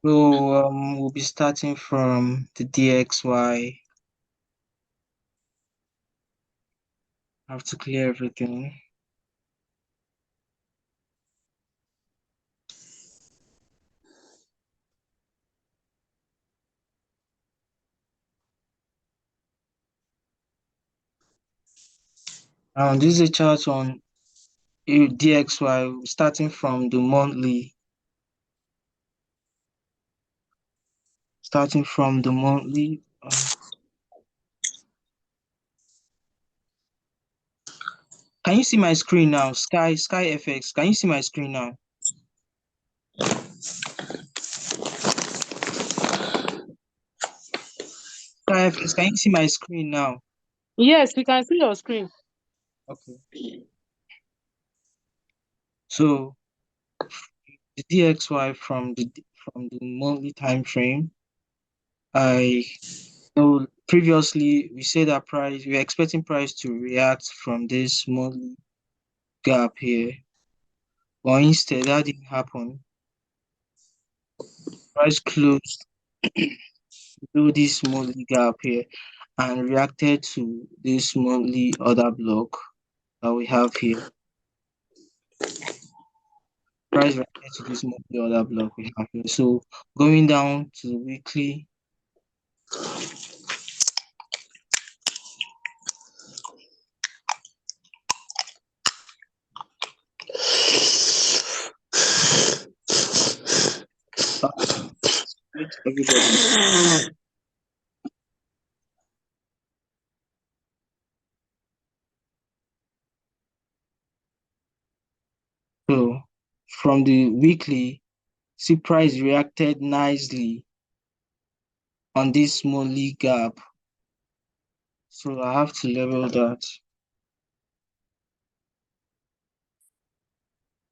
So we'll be starting from the DXY. I have to clear everything. This is a chart on DXY starting from the monthly. Starting from the monthly. Can you see my screen now? Sky FX. Can you see my screen now? Sky FX. Can you see my screen now? Yes, we can see your screen. Okay. So the DXY from the monthly time frame. So previously we said that we're expecting price to react from this monthly gap here, but instead that didn't happen. Price closed below this monthly gap here and reacted to this monthly order block that we have here. Price reacted to this monthly order block we have here. So going down to the weekly. Wait, everybody. So from the weekly, see price reacted nicely on this monthly gap. So I have to level that.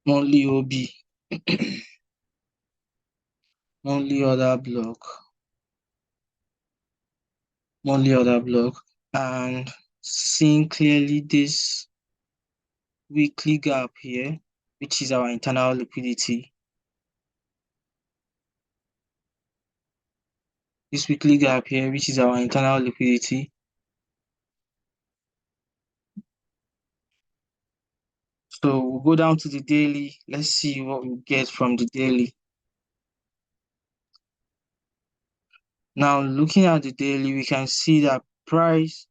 Monthly OB. Monthly order block. Monthly order block. And seeing clearly this weekly gap here, which is our internal liquidity. This weekly gap here, which is our internal liquidity. So we'll go down to the daily. Let's see what we get from the daily. Now, looking at the daily, we can see that price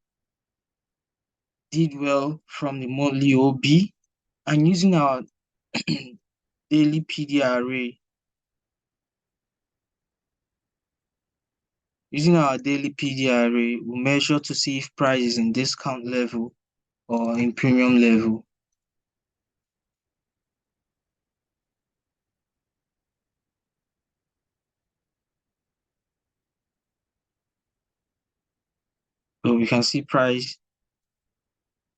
did well from the monthly OB, and using our daily PD array, we measure to see if price is in discount level or in premium level. So we can see price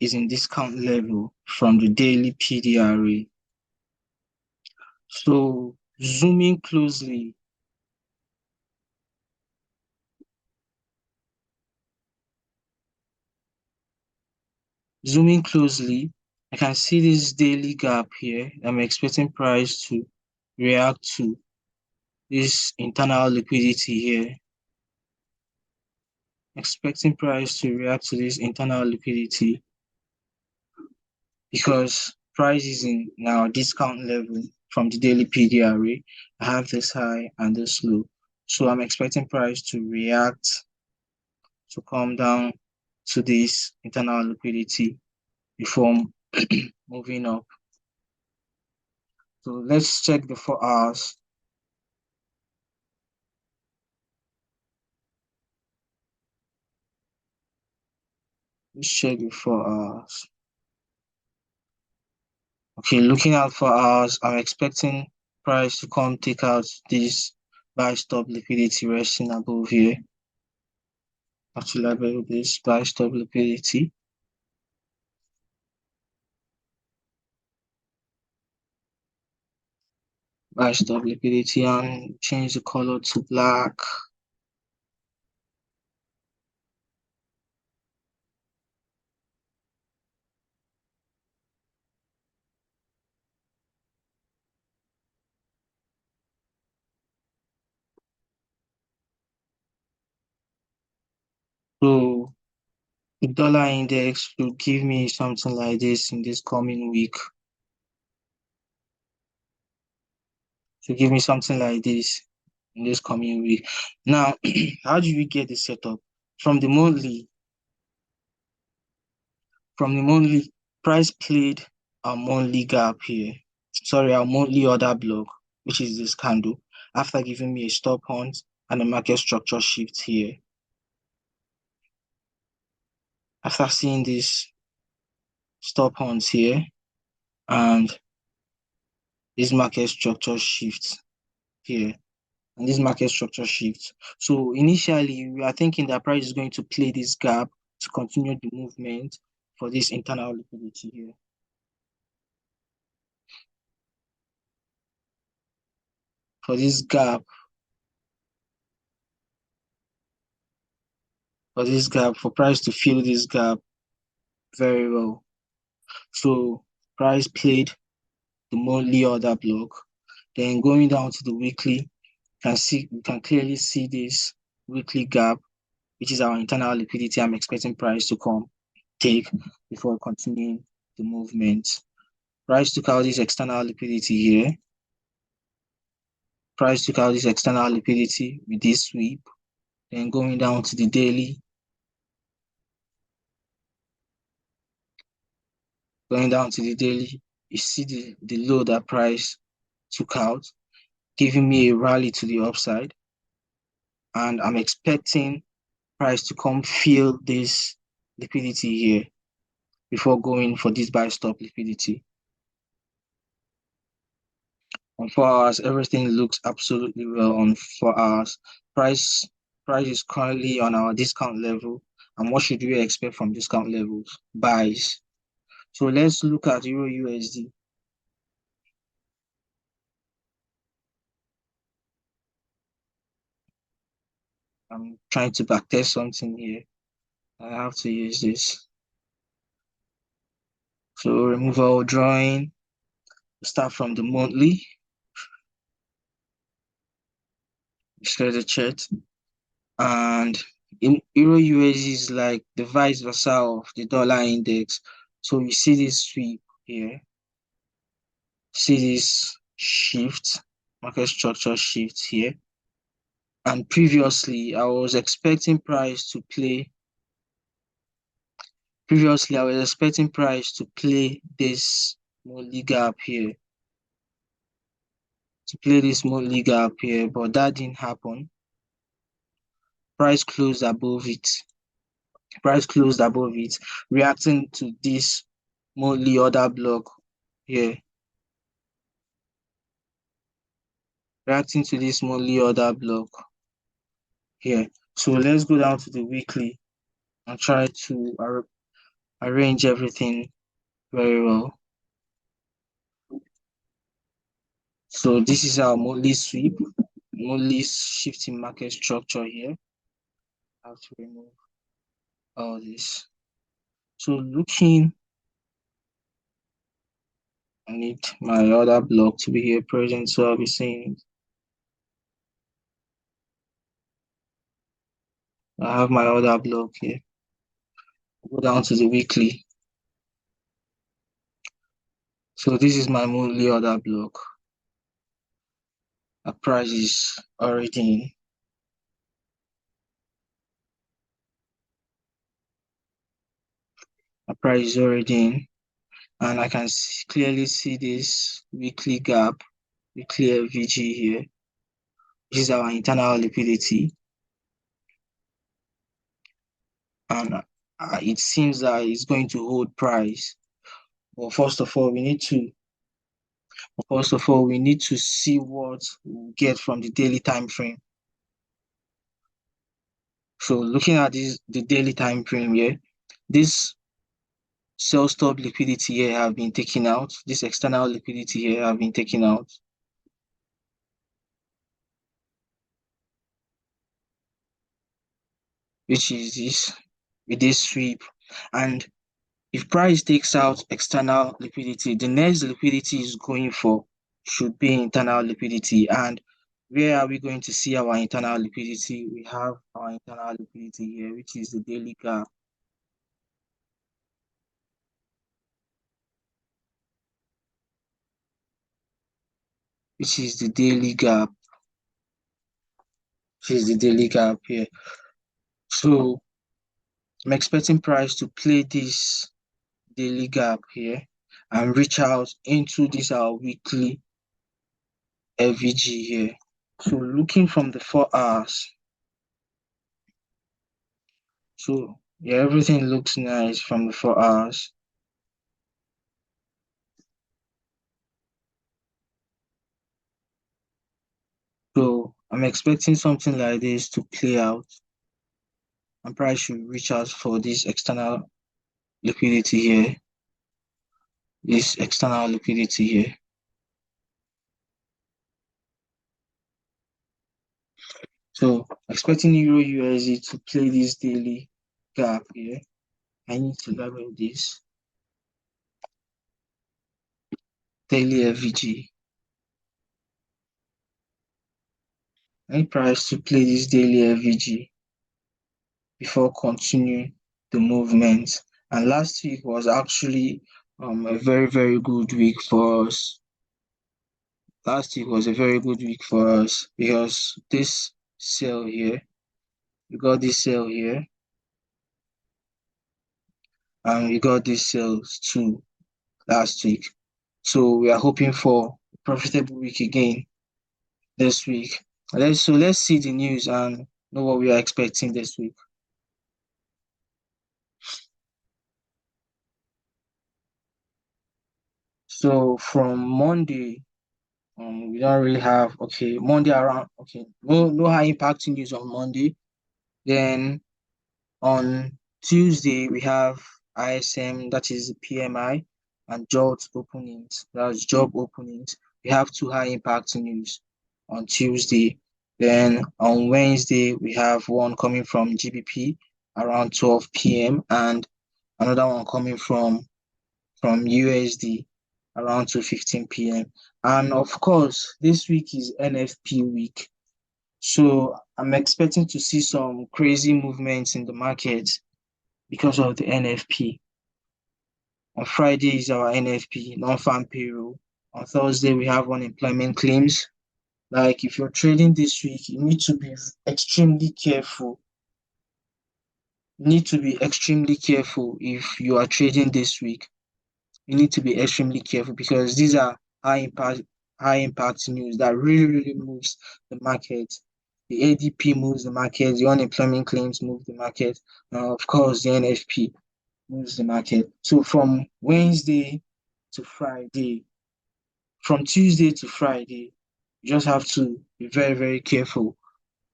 is in discount level from the daily PD array. So zooming closely, I can see this daily gap here. I'm expecting price to react to this internal liquidity here. Expecting price to react to this internal liquidity because price is in now discount level from the daily PD array. I have this high and this low. So I'm expecting price to react to come down to this internal liquidity before moving up. So let's check the 4 hours. Let's check the 4 hours. Okay, looking at 4 hours, I'm expecting price to come take out this buy stop liquidity resting above here. I have to label this buy stop liquidity. Buy stop liquidity and change the color to black. The dollar index will give me something like this in this coming week. To give me something like this in this coming week. Now, how do we get the setup? From the monthly, price played our monthly gap here. Sorry, our monthly order block, which is this candle, after giving me a stop hunt and a market structure shift here. After seeing this stop hunt here and this market structure shift here, and this market structure shift. So initially, we are thinking that price is going to play this gap to continue the movement for this internal liquidity here. For this gap, for price to fill this gap very well. So price played the monthly order block. Then going down to the weekly, we can clearly see this weekly gap, which is our internal liquidity. I'm expecting price to come take before continuing the movement. Price took out this external liquidity here. Price took out this external liquidity with this sweep. Then going down to the daily. Going down to the daily, you see the low that price took out, giving me a rally to the upside. And I'm expecting price to come fill this liquidity here before going for this buy stop liquidity. On 4 hours, everything looks absolutely well on 4 hours. Price is currently on our discount level. And what should we expect from discount levels? Buys. So let's look at Euro USD. I'm trying to backtest something here. I have to use this. So remove our drawing. Start from the monthly. Share the chart. And in Euro USD is like the vice versa of the dollar index. So you see this sweep here. See this shift, market structure shift here. And previously, I was expecting price to play this monthly gap here. But that didn't happen. Price closed above it. Reacting to this monthly order block here. So let's go down to the weekly and try to arrange everything very well. So this is our monthly sweep, monthly shifting market structure here. I have to remove all this. So looking, I need my order block to be here present, so I'll be saying I have my order block here. Go down to the weekly. So this is my monthly order block. The price is already in. And I can clearly see this weekly gap, weekly FVG here. This is our internal liquidity. And it seems that it's going to hold price. But first of all, we need to see what we get from the daily time frame. So looking at the daily time frame here, this sell stop liquidity here have been taken out. This external liquidity here have been taken out. Which is this, with this sweep. And if price takes out external liquidity, the next liquidity is going for should be internal liquidity. And where are we going to see our internal liquidity? We have our internal liquidity here, which is the daily gap. which is the daily gap. Which is the daily gap here. So I'm expecting price to play this daily gap here and reach out into this our weekly FVG here. So looking from the 4 hours. So yeah, everything looks nice from the 4 hours. So I'm expecting something like this to play out, and price should reach out for this external liquidity here. This external liquidity here. So expecting Euro USD to play this daily gap here. I need to level this daily FVG. I need price to play this daily FVG before continuing the movement. And last week was actually a very, very good week for us. Last week was a very good week for us because this sell here, we got this sell here, and we got this sales too last week. So we are hoping for a profitable week again this week. Let's see the news and know what we are expecting this week. So from Monday, we don't really have Monday around no high impact news on Monday. Then on Tuesday we have ISM, that is PMI, and jobs openings, that's job openings. We have two high impact news on Tuesday. Then on Wednesday we have one coming from GBP around 12 p.m. and another one coming from USD around 2:15 p.m. And of course, this week is NFP week. So I'm expecting to see some crazy movements in the market because of the NFP. On Friday is our NFP, non-farm payroll. On Thursday, we have unemployment claims. Like if you're trading this week, you need to be extremely careful. You need to be extremely careful if you are trading this week. You need to be extremely careful because these are high impact news that really, really moves the market. The ADP moves the market, the unemployment claims move the market, of course the NFP moves the market. So from Wednesday to Friday, from Tuesday to Friday, you just have to be very, very careful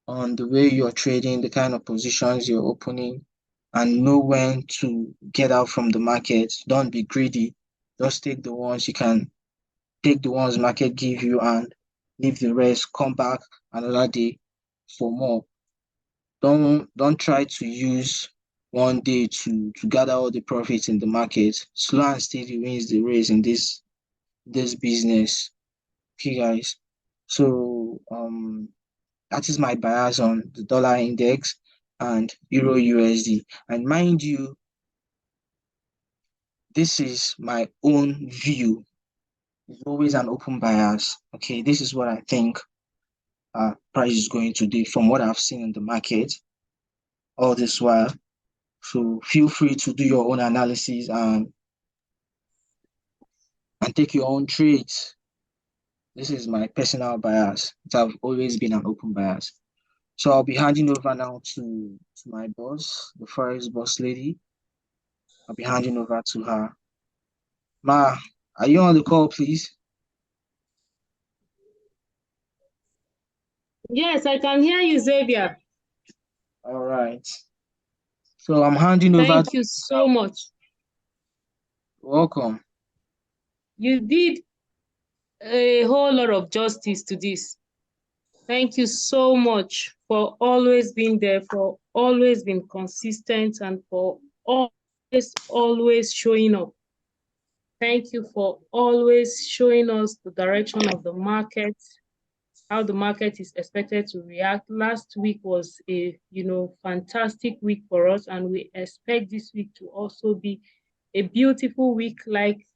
on the way you're trading, the kind of positions you're opening, and know when to get out from the market. Don't be greedy. Just take the ones you can take, the ones market give you, and leave the rest. Come back another day for more. Don't try to use one day to gather all the profits in the market. Slow and steady wins the race in this business. Okay, guys. So that is my bias on the dollar index and Euro USD. And mind you, this is my own view. It's always an open bias. Okay, this is what I think price is going to do from what I've seen in the market all this while. So feel free to do your own analysis and take your own trades. This is my personal bias. It have always been an open bias. So I'll be handing over now to my boss, the forest boss lady. I'll be handing over to her. Ma, are you on the call, please? Yes, I can hear you, Xavier. All right. So I'm handing over to Thank you so much. welcome. You did a whole lot of justice to this. Thank you so much for always being there, for always being consistent, and for always showing up. Thank you for always showing us the direction of the market, how the market is expected to react. Last week was a fantastic week for us, and we expect this week to also be a beautiful week. Like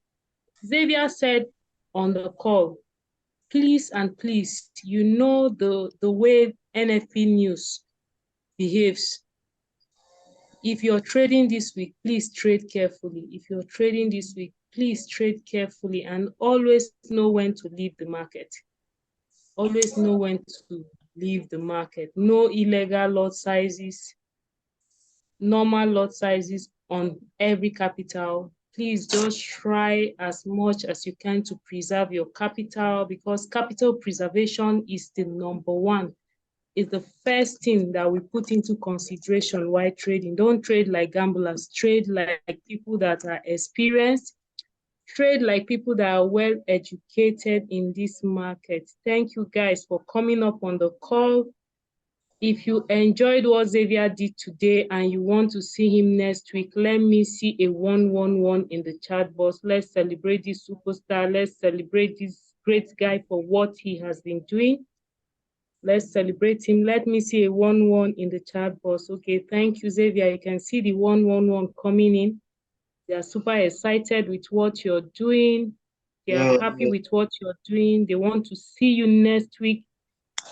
Xavier said on the call, please and please, you know the way NFP news behaves. If you're trading this week, please trade carefully. If you're trading this week, please trade carefully and always know when to leave the market. Always know when to leave the market. No illegal lot sizes, normal lot sizes on every capital. Please just try as much as you can to preserve your capital, because capital preservation is the number one. It's the first thing that we put into consideration while trading. Don't trade like gamblers. Trade like people that are experienced. Trade like people that are well educated in this market. Thank you guys for coming up on the call. If you enjoyed what Xavier did today and you want to see him next week, let me see a 111 in the chat box. Let's celebrate this superstar. Let's celebrate this great guy for what he has been doing. Let's celebrate him. Let me see a 1-1 in the chat box. Okay, thank you, Xavier. You can see the 111 coming in. They are super excited with what you're doing. They are happy with what you're doing. They want to see you next week,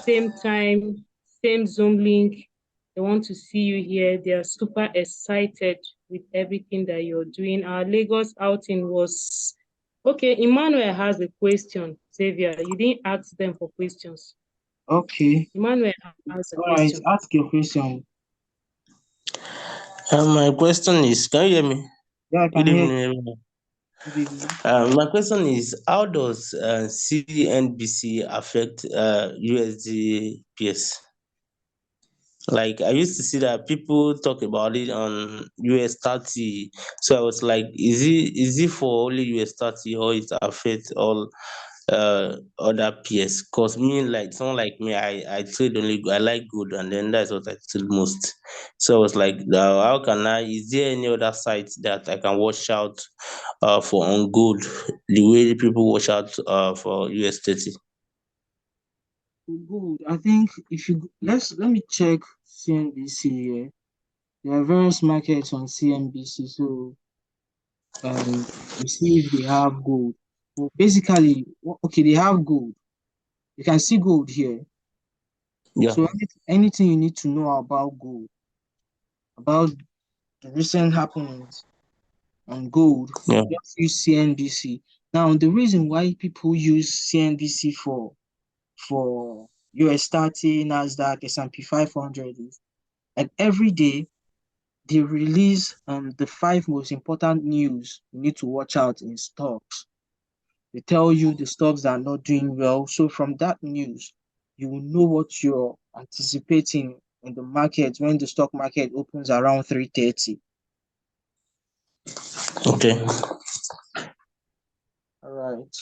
same time, same Zoom link. They want to see you here. They are super excited with everything that you're doing. Our Lagos outing was okay. Emmanuel has a question. Xavier, you didn't ask them for questions. Okay. Emmanuel has a All right. question. Ask your question. My question is, can you hear me? Yeah, I Good can hear evening, you. everyone. Good evening. My question is, how does CNBC affect USD PS? Like, I used to see that people talk about it on US 30, so I was like, is it for only US 30 or it affect all other PS? Cause me, like someone like me, I trade only, I like gold, and then that's what I trade most. So I was like, how can I? Is there any other site that I can watch out for on gold the way people watch out for US 30? Good. I think if you let me check CNBC here. There are various markets on CNBC, so we see if they have gold. Well, basically, okay, they have gold. You can see gold here. Yeah, So anything you need to know about gold, about the recent happenings on gold, yeah, just use CNBC. Now, the reason why people use CNBC for US 30, Nasdaq, S&P 500 is like every day they release the 5 most important news you need to watch out in stocks. They tell you the stocks that are not doing well. So from that news, you will know what you're anticipating in the market when the stock market opens around 3:30. okay. All right.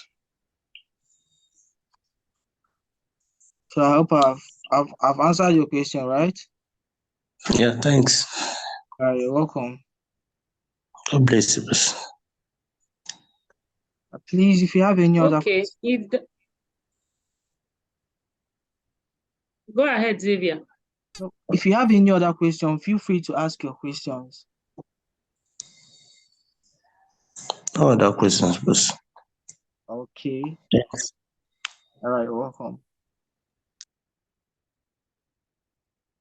So I hope I've answered your question, right? Yeah, thanks. You're welcome. God bless you, boss. Please, if you have any other Okay, go ahead, Xavier. if you have any other question, feel free to ask your questions. No other questions, boss. Okay. Thanks. All right, welcome.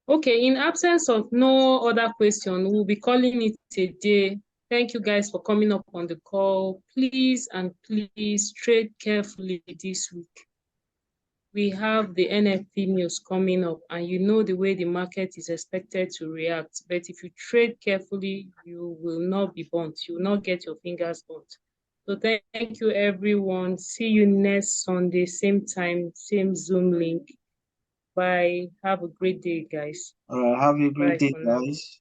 Okay, in absence of no other question, we'll be calling it a day. Thank you guys for coming up on the call. Please and please trade carefully this week. We have the NFP news coming up, and you know the way the market is expected to react. But if you trade carefully, you will not be burnt. You will not get your fingers burnt. So thank you, everyone. See you next Sunday, same time, same Zoom link. Bye. Have a great day, guys. Have a great Bye day, for now. guys.